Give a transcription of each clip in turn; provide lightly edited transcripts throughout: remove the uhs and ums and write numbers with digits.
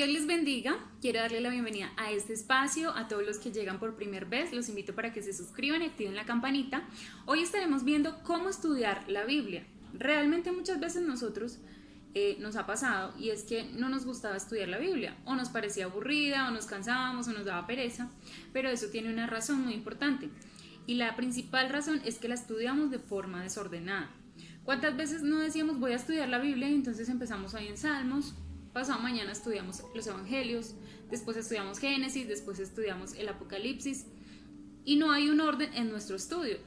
Dios les bendiga, quiero darle la bienvenida a este espacio, a todos los que llegan por primera vez, los invito para que se suscriban y activen la campanita. Hoy estaremos viendo cómo estudiar la Biblia. Realmente muchas veces nosotros nos ha pasado y es que no nos gustaba estudiar la Biblia, o nos parecía aburrida, o nos cansábamos, o nos daba pereza, pero eso tiene una razón muy importante y la principal razón es que la estudiamos de forma desordenada. ¿Cuántas veces no decíamos voy a estudiar la Biblia y entonces empezamos ahí en Salmos? Pasado mañana estudiamos los evangelios, después estudiamos Génesis, después estudiamos el Apocalipsis y no hay un orden en nuestro estudio.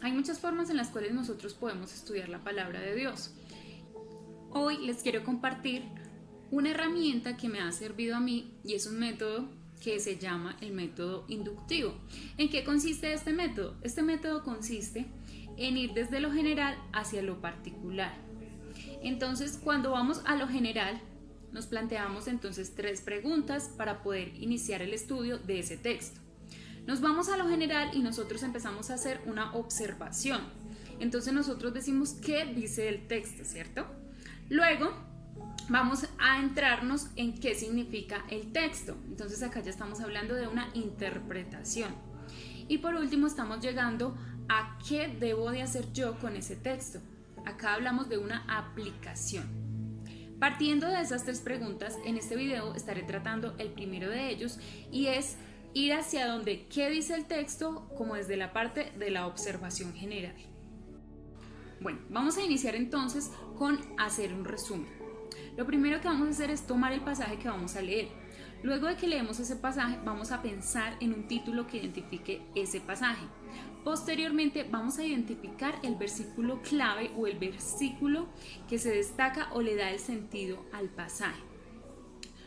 Hay muchas formas en las cuales nosotros podemos estudiar la palabra de Dios. Hoy les quiero compartir una herramienta que me ha servido a mí y es un método que se llama el método inductivo. ¿En qué consiste este método? Este método consiste en ir desde lo general hacia lo particular. Entonces, cuando vamos a lo general, nos planteamos entonces 3 preguntas para poder iniciar el estudio de ese texto. Nos vamos a lo general y nosotros empezamos a hacer una observación. Entonces nosotros decimos qué dice el texto, ¿cierto? Luego vamos a entrarnos en qué significa el texto. Entonces acá ya estamos hablando de una interpretación. Y por último estamos llegando a qué debo de hacer yo con ese texto. Acá hablamos de una aplicación. Partiendo de esas 3 preguntas, en este video estaré tratando el primero de ellos y es ir hacia donde qué dice el texto como desde la parte de la observación general. Bueno, vamos a iniciar entonces con hacer un resumen. Lo primero que vamos a hacer es tomar el pasaje que vamos a leer. Luego de que leemos ese pasaje, vamos a pensar en un título que identifique ese pasaje. Posteriormente, vamos a identificar el versículo clave o el versículo que se destaca o le da el sentido al pasaje.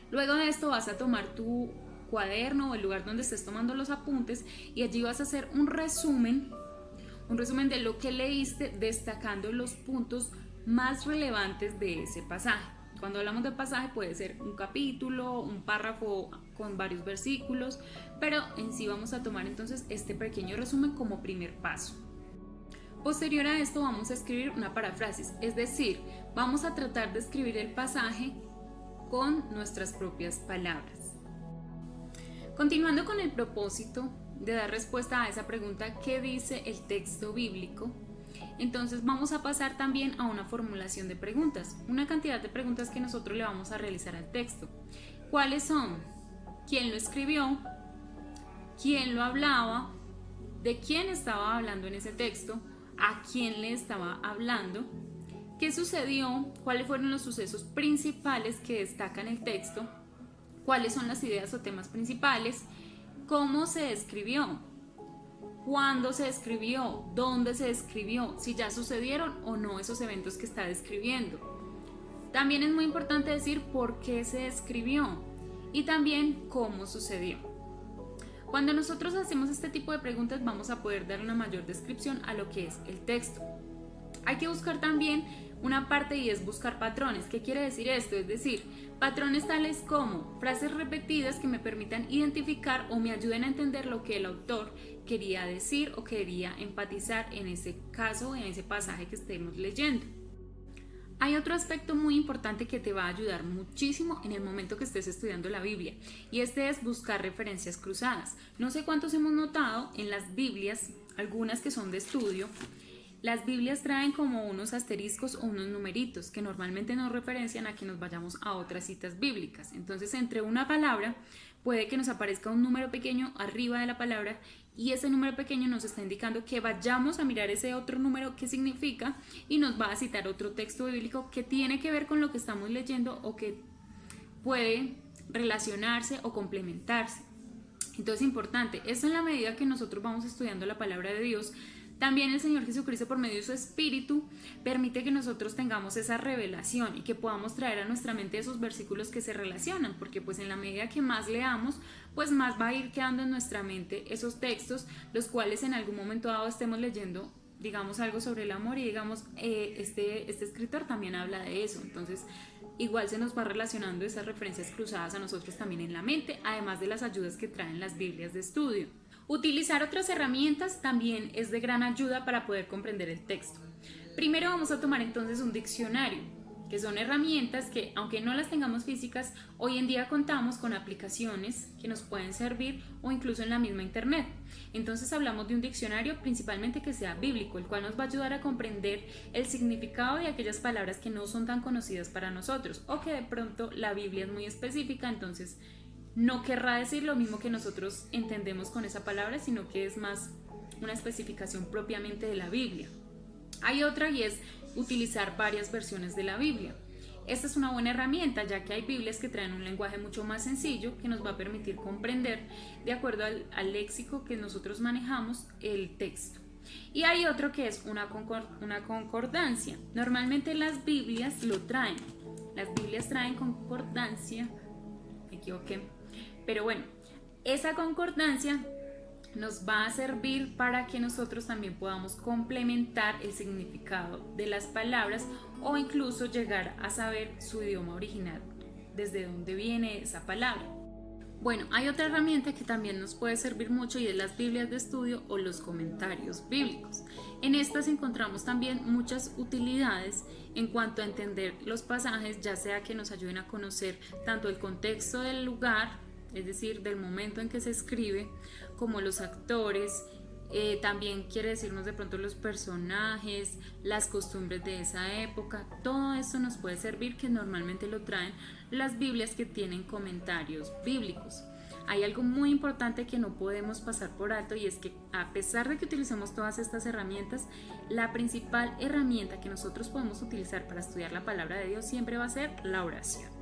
Luego de esto, vas a tomar tu cuaderno o el lugar donde estés tomando los apuntes y allí vas a hacer un resumen de lo que leíste, destacando los puntos más relevantes de ese pasaje. Cuando hablamos de pasaje puede ser un capítulo, un párrafo con varios versículos, pero en sí vamos a tomar entonces este pequeño resumen como primer paso. Posterior a esto vamos a escribir una paráfrasis, es decir, vamos a tratar de escribir el pasaje con nuestras propias palabras. Continuando con el propósito de dar respuesta a esa pregunta, ¿qué dice el texto bíblico? Entonces vamos a pasar también a una formulación de preguntas, una cantidad de preguntas que nosotros le vamos a realizar al texto. ¿Cuáles son? ¿Quién lo escribió? ¿Quién lo hablaba? ¿De quién estaba hablando en ese texto? ¿A quién le estaba hablando? ¿Qué sucedió? ¿Cuáles fueron los sucesos principales que destacan el texto? ¿Cuáles son las ideas o temas principales? ¿Cómo se escribió? ¿Cuándo se escribió? ¿Dónde se escribió? Si ya sucedieron o no esos eventos que está describiendo. También es muy importante decir por qué se escribió y también cómo sucedió. Cuando nosotros hacemos este tipo de preguntas vamos a poder dar una mayor descripción a lo que es el texto. Hay que buscar también una parte y es buscar patrones. ¿Qué quiere decir esto? Es decir, patrones tales como frases repetidas que me permitan identificar o me ayuden a entender lo que el autor quería decir o quería enfatizar en ese caso, en ese pasaje que estemos leyendo. Hay otro aspecto muy importante que te va a ayudar muchísimo en el momento que estés estudiando la Biblia y este es buscar referencias cruzadas. No sé cuántos hemos notado en las Biblias, algunas que son de estudio, las Biblias traen como unos asteriscos o unos numeritos que normalmente nos referencian a que nos vayamos a otras citas bíblicas. Entonces, entre una palabra puede que nos aparezca un número pequeño arriba de la palabra y ese número pequeño nos está indicando que vayamos a mirar ese otro número que significa y nos va a citar otro texto bíblico que tiene que ver con lo que estamos leyendo o que puede relacionarse o complementarse. Entonces, importante, esto en la medida que nosotros vamos estudiando la palabra de Dios. También el Señor Jesucristo, por medio de su Espíritu, permite que nosotros tengamos esa revelación y que podamos traer a nuestra mente esos versículos que se relacionan, porque pues en la medida que más leamos, pues más va a ir quedando en nuestra mente esos textos, los cuales en algún momento dado estemos leyendo, digamos, algo sobre el amor y digamos, este escritor también habla de eso. Entonces, igual se nos va relacionando esas referencias cruzadas a nosotros también en la mente, además de las ayudas que traen las Biblias de estudio. Utilizar otras herramientas también es de gran ayuda para poder comprender el texto. Primero vamos a tomar entonces un diccionario. que son herramientas que, aunque no las tengamos físicas, hoy en día contamos con aplicaciones que nos pueden servir o incluso en la misma internet. Entonces hablamos de un diccionario principalmente que sea bíblico, el cual nos va a ayudar a comprender el significado de aquellas palabras que no son tan conocidas para nosotros o que de pronto la Biblia es muy específica, entonces no querrá decir lo mismo que nosotros entendemos con esa palabra, sino que es más una especificación propiamente de la Biblia. Hay otra y es utilizar varias versiones de la Biblia. Esta es una buena herramienta, ya que hay Biblias que traen un lenguaje mucho más sencillo que nos va a permitir comprender, de acuerdo al léxico que nosotros manejamos, el texto. Y hay otro que es una concordancia. Normalmente las Biblias lo traen. Las Biblias traen concordancia. Me equivoqué. Pero bueno, esa concordancia nos va a servir para que nosotros también podamos complementar el significado de las palabras o incluso llegar a saber su idioma original, desde dónde viene esa palabra. Bueno, hay otra herramienta que también nos puede servir mucho y es las Biblias de estudio o los comentarios bíblicos. En estas encontramos también muchas utilidades en cuanto a entender los pasajes, ya sea que nos ayuden a conocer tanto el contexto del lugar, es decir, del momento en que se escribe, como los actores, también quiere decirnos de pronto los personajes, las costumbres de esa época. Todo esto nos puede servir, que normalmente lo traen las Biblias que tienen comentarios bíblicos. Hay algo muy importante que no podemos pasar por alto, y es que a pesar de que utilicemos todas estas herramientas, la principal herramienta que nosotros podemos utilizar para estudiar la palabra de Dios siempre va a ser la oración.